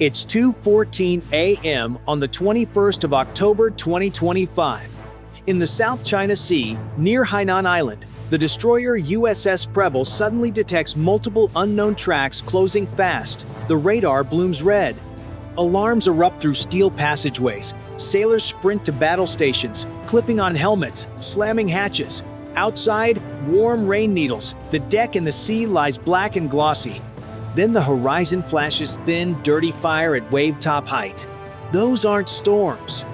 It's 2:14 a.m. on the 21st of October 2025. In the South China Sea, near Hainan Island, the destroyer USS Preble suddenly detects multiple unknown tracks closing fast. The radar blooms red. Alarms erupt through steel passageways. Sailors sprint to battle stations, clipping on helmets, slamming hatches. Outside, warm rain needles. The deck in the sea lies black and glossy. Then the horizon flashes thin, dirty fire at wave-top height. Those aren't storms.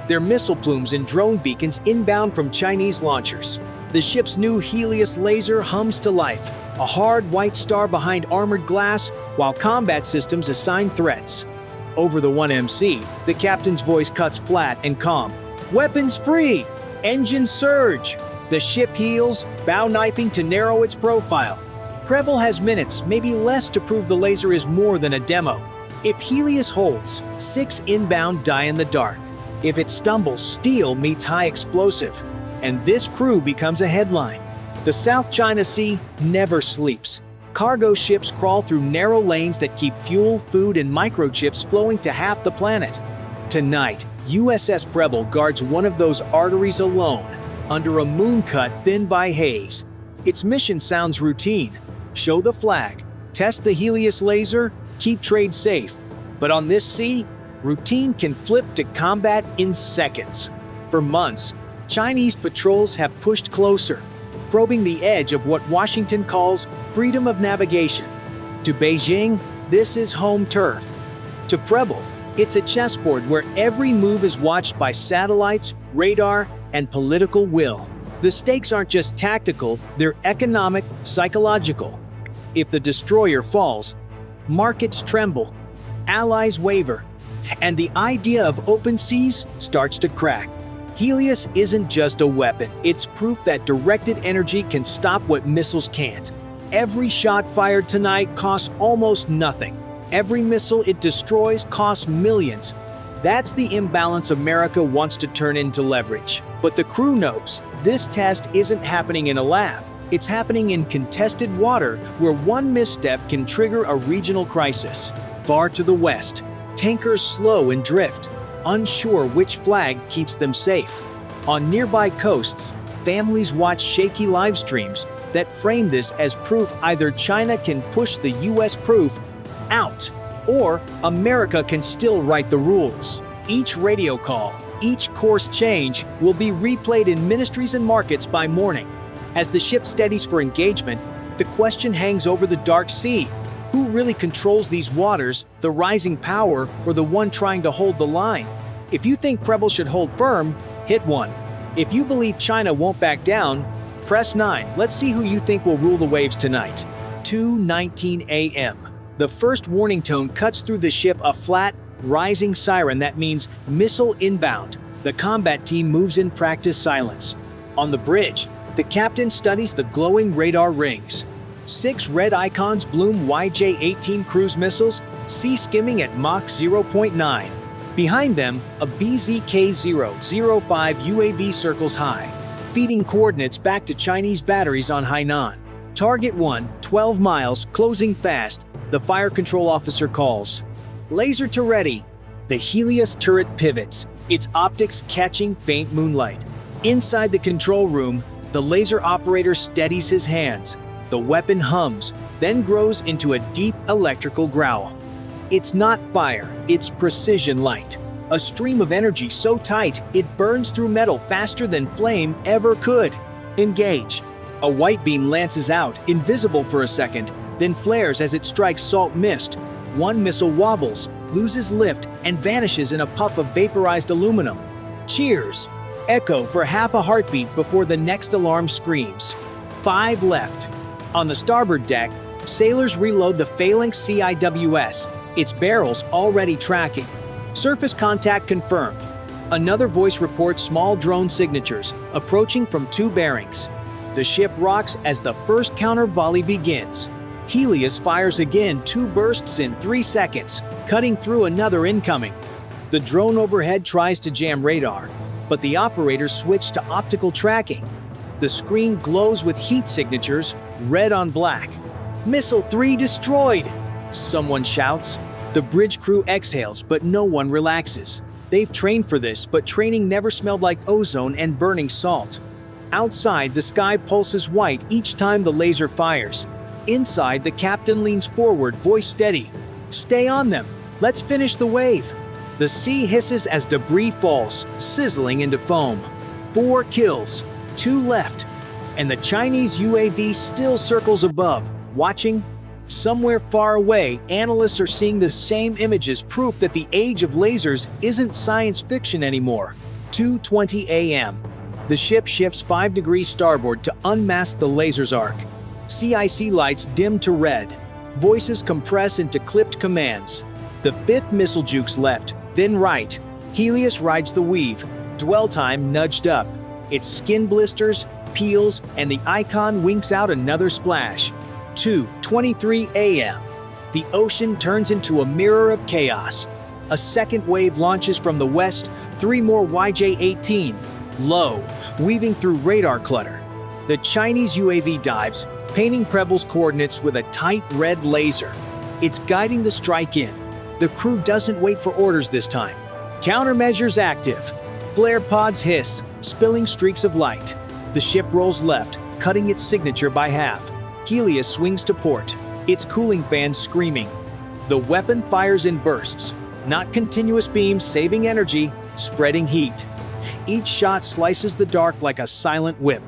They're missile plumes and drone beacons inbound from Chinese launchers. The ship's new Helios laser hums to life, a hard white star behind armored glass, while combat systems assign threats. Over the 1MC, the captain's voice cuts flat and calm. "Weapons free! Engines surge!" The ship heels, bow knifing to narrow its profile. Preble has minutes, maybe less, to prove the laser is more than a demo. If Helios holds, 6 inbound die in the dark. If it stumbles, steel meets high explosive. And this crew becomes a headline. The South China Sea never sleeps. Cargo ships crawl through narrow lanes that keep fuel, food, and microchips flowing to half the planet. Tonight, USS Preble guards one of those arteries alone, under a moon cut thin by haze. Its mission sounds routine. Show the flag, test the Helios laser, keep trade safe. But on this sea, routine can flip to combat in seconds. For months, Chinese patrols have pushed closer, probing the edge of what Washington calls freedom of navigation. To Beijing, this is home turf. To Preble, it's a chessboard where every move is watched by satellites, radar, and political will. The stakes aren't just tactical, they're economic, psychological. If the destroyer falls, markets tremble, allies waver, and the idea of open seas starts to crack. Helios isn't just a weapon, it's proof that directed energy can stop what missiles can't. Every shot fired tonight costs almost nothing. Every missile it destroys costs millions. That's the imbalance America wants to turn into leverage. But the crew knows, this test isn't happening in a lab. It's happening in contested water where one misstep can trigger a regional crisis. Far to the west, tankers slow and drift, unsure which flag keeps them safe. On nearby coasts, families watch shaky live streams that frame this as proof either China can push the US proof out, or America can still write the rules. Each radio call, each course change will be replayed in ministries and markets by morning. As the ship steadies for engagement, the question hangs over the dark sea. Who really controls these waters, the rising power or the one trying to hold the line? If you think Preble should hold firm, hit 1. If you believe China won't back down, press 9. Let's see who you think will rule the waves tonight. 2:19 a.m. The first warning tone cuts through the ship, a flat, rising siren that means missile inbound. The combat team moves in practice silence. On the bridge, the captain studies the glowing radar rings. 6 red icons bloom YJ-18 cruise missiles, sea skimming at Mach 0.9. Behind them, a BZK-005 UAV circles high, feeding coordinates back to Chinese batteries on Hainan. Target 1, 12 miles, closing fast, the fire control officer calls. Laser to ready. The Helios turret pivots, its optics catching faint moonlight. Inside the control room, the laser operator steadies his hands. The weapon hums, then grows into a deep electrical growl. It's not fire, it's precision light. A stream of energy so tight, it burns through metal faster than flame ever could. Engage. A white beam lances out, invisible for a second, then flares as it strikes salt mist. One missile wobbles, loses lift, and vanishes in a puff of vaporized aluminum. Cheers! Echo for half a heartbeat before the next alarm screams. 5 left. On the starboard deck, sailors reload the Phalanx CIWS, its barrels already tracking. Surface contact confirmed. Another voice reports small drone signatures, approaching from 2 bearings. The ship rocks as the first counter volley begins. Helios fires again, 2 bursts in 3 seconds, cutting through another incoming. The drone overhead tries to jam radar, but the operators switch to optical tracking. The screen glows with heat signatures, red on black. "Missile 3 destroyed!" someone shouts. The bridge crew exhales, but no one relaxes. They've trained for this, but training never smelled like ozone and burning salt. Outside, the sky pulses white each time the laser fires. Inside, the captain leans forward, voice steady. "Stay on them. Let's finish the wave." The sea hisses as debris falls, sizzling into foam. 4 kills, 2 left, and the Chinese UAV still circles above, watching. Somewhere far away, analysts are seeing the same images, proof that the age of lasers isn't science fiction anymore. 2:20 a.m. The ship shifts 5 degrees starboard to unmask the laser's arc. CIC lights dim to red. Voices compress into clipped commands. The 5th missile jukes left, then right. Helios rides the weave. Dwell time nudged up. Its skin blisters, peels, and the icon winks out another splash. 2:23 a.m. The ocean turns into a mirror of chaos. A second wave launches from the west, 3 more YJ-18. Low, weaving through radar clutter. The Chinese UAV dives, painting Preble's coordinates with a tight red laser. It's guiding the strike in. The crew doesn't wait for orders this time. Countermeasures active. Flare pods hiss, spilling streaks of light. The ship rolls left, cutting its signature by half. Helios swings to port, its cooling fans screaming. The weapon fires in bursts, not continuous beams saving energy, spreading heat. Each shot slices the dark like a silent whip.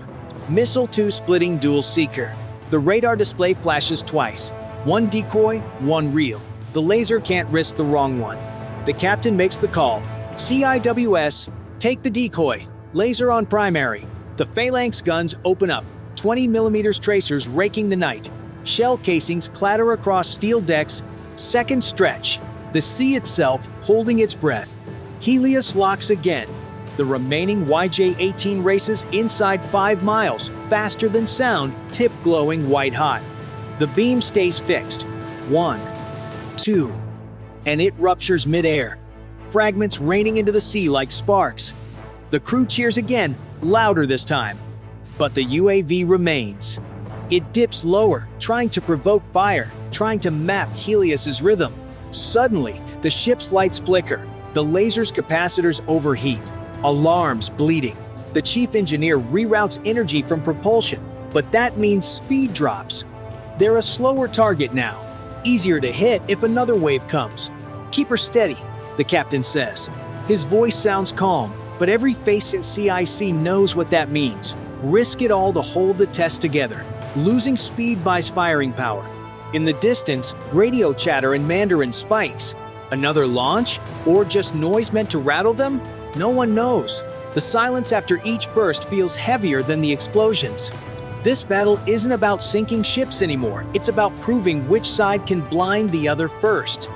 Missile 2 splitting dual seeker. The radar display flashes twice. 1 decoy, 1 real. The laser can't risk the wrong one. The captain makes the call. CIWS, take the decoy. Laser on primary. The phalanx guns open up. 20mm tracers raking the night. Shell casings clatter across steel decks. Second stretch. The sea itself holding its breath. Helios locks again. The remaining YJ-18 races inside 5 miles, faster than sound, tip glowing white hot. The beam stays fixed. 1, 2, and it ruptures midair. Fragments raining into the sea like sparks. The crew cheers again, louder this time. But the UAV remains. It dips lower, trying to provoke fire, trying to map Helios's rhythm. Suddenly, the ship's lights flicker. The laser's capacitors overheat. Alarms bleeding. The chief engineer reroutes energy from propulsion, but that means speed drops. They're a slower target now. Easier to hit if another wave comes. "Keep her steady," the captain says. His voice sounds calm, but every face in CIC knows what that means. Risk it all to hold the test together. Losing speed buys firing power. In the distance, radio chatter in Mandarin spikes. Another launch? Or just noise meant to rattle them? No one knows. The silence after each burst feels heavier than the explosions. This battle isn't about sinking ships anymore. It's about proving which side can blind the other first.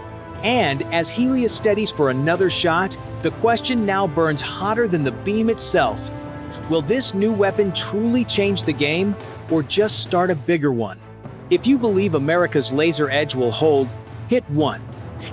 And as Helios steadies for another shot, the question now burns hotter than the beam itself. Will this new weapon truly change the game, or just start a bigger one? If you believe America's laser edge will hold, hit 1.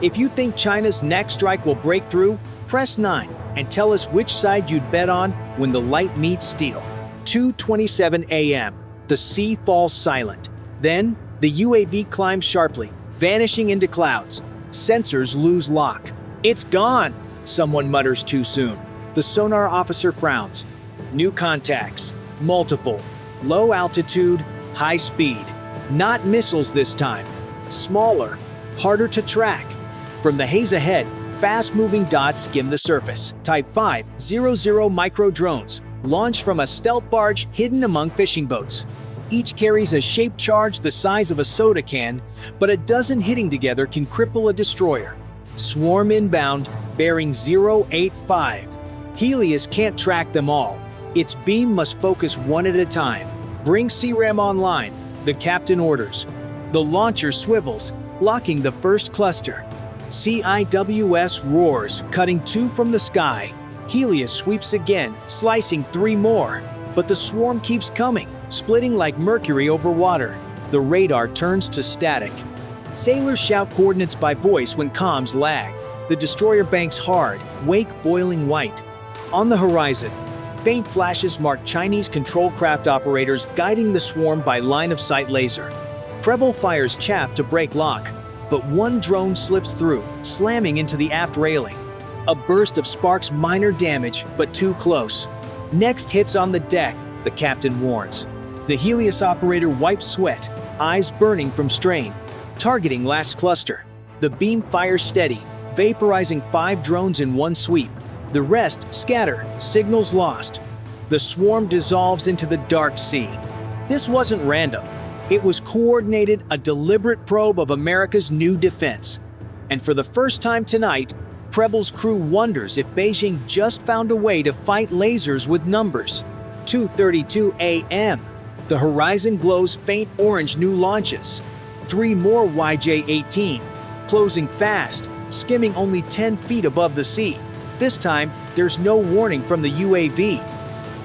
If you think China's next strike will break through, press 9 and tell us which side you'd bet on when the light meets steel. 2:27 a.m. The sea falls silent. Then, the UAV climbs sharply, vanishing into clouds. Sensors lose lock. "It's gone," someone mutters too soon. The sonar officer frowns. New contacts. Multiple. Low altitude, high speed. Not missiles this time. Smaller, harder to track. From the haze ahead, fast-moving dots skim the surface. Type 500 micro drones, launched from a stealth barge hidden among fishing boats. Each carries a shaped charge the size of a soda can, but a dozen hitting together can cripple a destroyer. Swarm inbound, bearing 085. Helios can't track them all. Its beam must focus one at a time. "Bring CRAM online," the captain orders. The launcher swivels, locking the first cluster. CIWS roars, cutting 2 from the sky. Helios sweeps again, slicing 3 more. But the swarm keeps coming, splitting like mercury over water. The radar turns to static. Sailors shout coordinates by voice when comms lag. The destroyer banks hard, wake boiling white. On the horizon, faint flashes mark Chinese control craft operators guiding the swarm by line-of-sight laser. Preble fires chaff to break lock. but one drone slips through, slamming into the aft railing. A burst of sparks, minor damage, but too close. Next hits on the deck, the captain warns. The Helios operator wipes sweat, eyes burning from strain, targeting last cluster. The beam fires steady, vaporizing 5 drones in one sweep. The rest scatter, signals lost. The swarm dissolves into the dark sea. This wasn't random. It was coordinated, a deliberate probe of America's new defense. And for the first time tonight, Preble's crew wonders if Beijing just found a way to fight lasers with numbers. 2:32 a.m. The horizon glows faint orange. New launches. 3 more YJ-18, closing fast, skimming only 10 feet above the sea. This time, there's no warning from the UAV.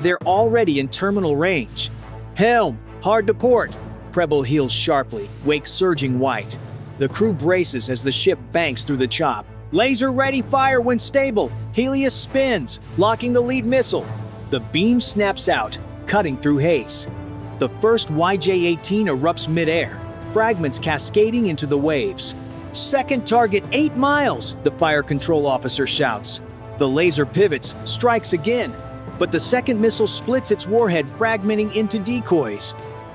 They're already in terminal range. Helm, hard to port. Preble heels sharply, wake surging white. The crew braces as the ship banks through the chop. Laser ready, fire when stable. Helios spins, locking the lead missile. The beam snaps out, cutting through haze. The first YJ-18 erupts midair, fragments cascading into the waves. Second target 8 miles, the fire control officer shouts. The laser pivots, strikes again, but the second missile splits its warhead, fragmenting into decoys.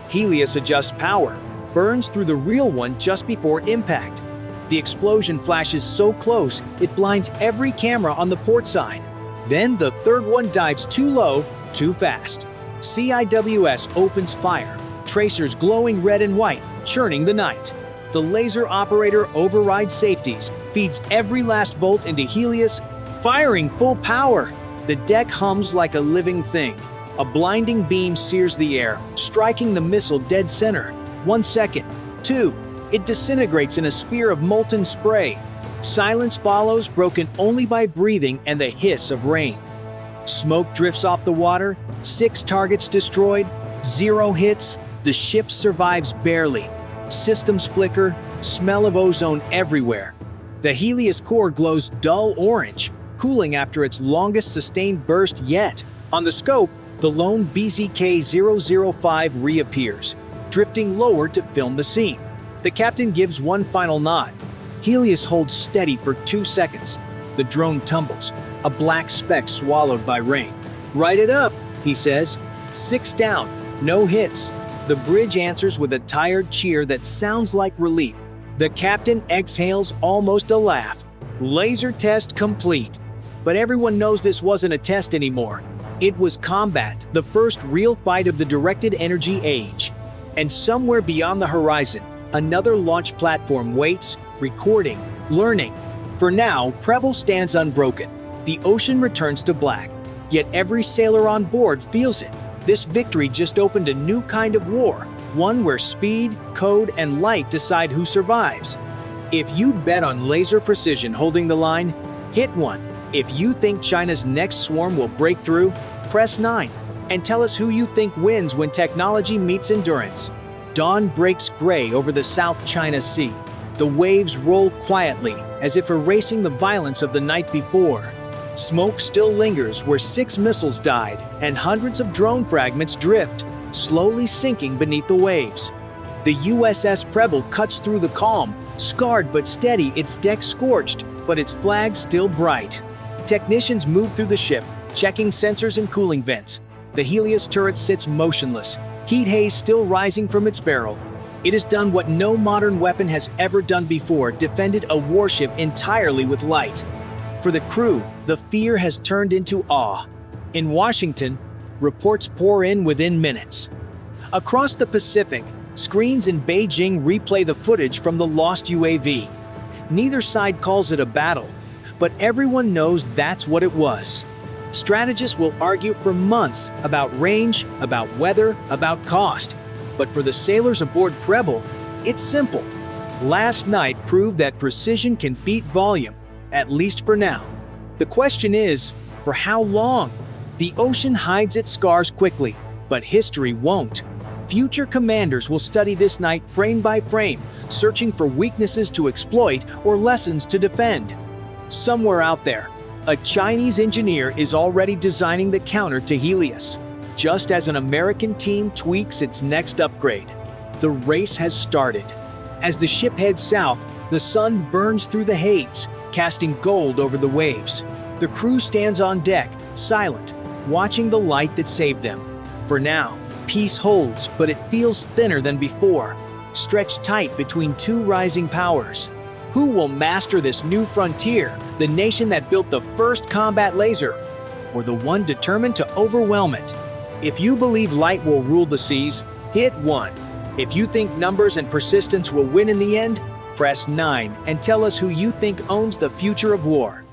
Helios adjusts power, burns through the real one just before impact. The explosion flashes so close, it blinds every camera on the port side. Then the third one dives too low, too fast. CIWS opens fire, tracers glowing red and white, churning the night. The laser operator overrides safeties, feeds every last volt into Helios, firing full power. The deck hums like a living thing. A blinding beam sears the air, striking the missile dead center. 1 second. 2. It disintegrates in a sphere of molten spray. Silence follows, broken only by breathing and the hiss of rain. Smoke drifts off the water, 6 targets destroyed, 0 hits. The ship survives barely. Systems flicker, smell of ozone everywhere. The Helios core glows dull orange, cooling after its longest sustained burst yet. On the scope, the lone BZK-005 reappears, drifting lower to film the scene. The captain gives one final nod. Helios holds steady for 2 seconds. The drone tumbles, a black speck swallowed by rain. "Write it up," he says. 6 down, no hits. The bridge answers with a tired cheer that sounds like relief. The captain exhales almost a laugh. Laser test complete. But everyone knows this wasn't a test anymore. It was combat, the first real fight of the directed energy age. And somewhere beyond the horizon, another launch platform waits, recording, learning. For now, Preble stands unbroken. The ocean returns to black. Yet every sailor on board feels it. This victory just opened a new kind of war, one where speed, code, and light decide who survives. If you'd bet on laser precision holding the line, hit 1. If you think China's next swarm will break through, press 9. And tell us who you think wins when technology meets endurance. Dawn breaks gray over the South China Sea. The waves roll quietly, as if erasing the violence of the night before. Smoke still lingers where 6 missiles died, and hundreds of drone fragments drift, slowly sinking beneath the waves. The USS Preble cuts through the calm, scarred but steady, its deck scorched, but its flag still bright. Technicians move through the ship, checking sensors and cooling vents. The Helios turret sits motionless, heat haze still rising from its barrel. It has done what no modern weapon has ever done before, defended a warship entirely with light. For the crew, the fear has turned into awe. In Washington, reports pour in within minutes. Across the Pacific, screens in Beijing replay the footage from the lost UAV. Neither side calls it a battle, but everyone knows that's what it was. Strategists will argue for months about range, about weather, about cost. But for the sailors aboard Preble, it's simple. Last night proved that precision can beat volume, at least for now. The question is, for how long? The ocean hides its scars quickly, but history won't. Future commanders will study this night frame by frame, searching for weaknesses to exploit or lessons to defend. Somewhere out there, a Chinese engineer is already designing the counter to Helios, just as an American team tweaks its next upgrade. The race has started. As the ship heads south, The sun burns through the haze, casting gold over the waves. The crew stands on deck, silent, watching the light that saved them. For now, peace holds, but it feels thinner than before, stretched tight between two rising powers. Who will master this new frontier, the nation that built the first combat laser, or the one determined to overwhelm it? If you believe light will rule the seas, hit 1. If you think numbers and persistence will win in the end, press 9 and tell us who you think owns the future of war.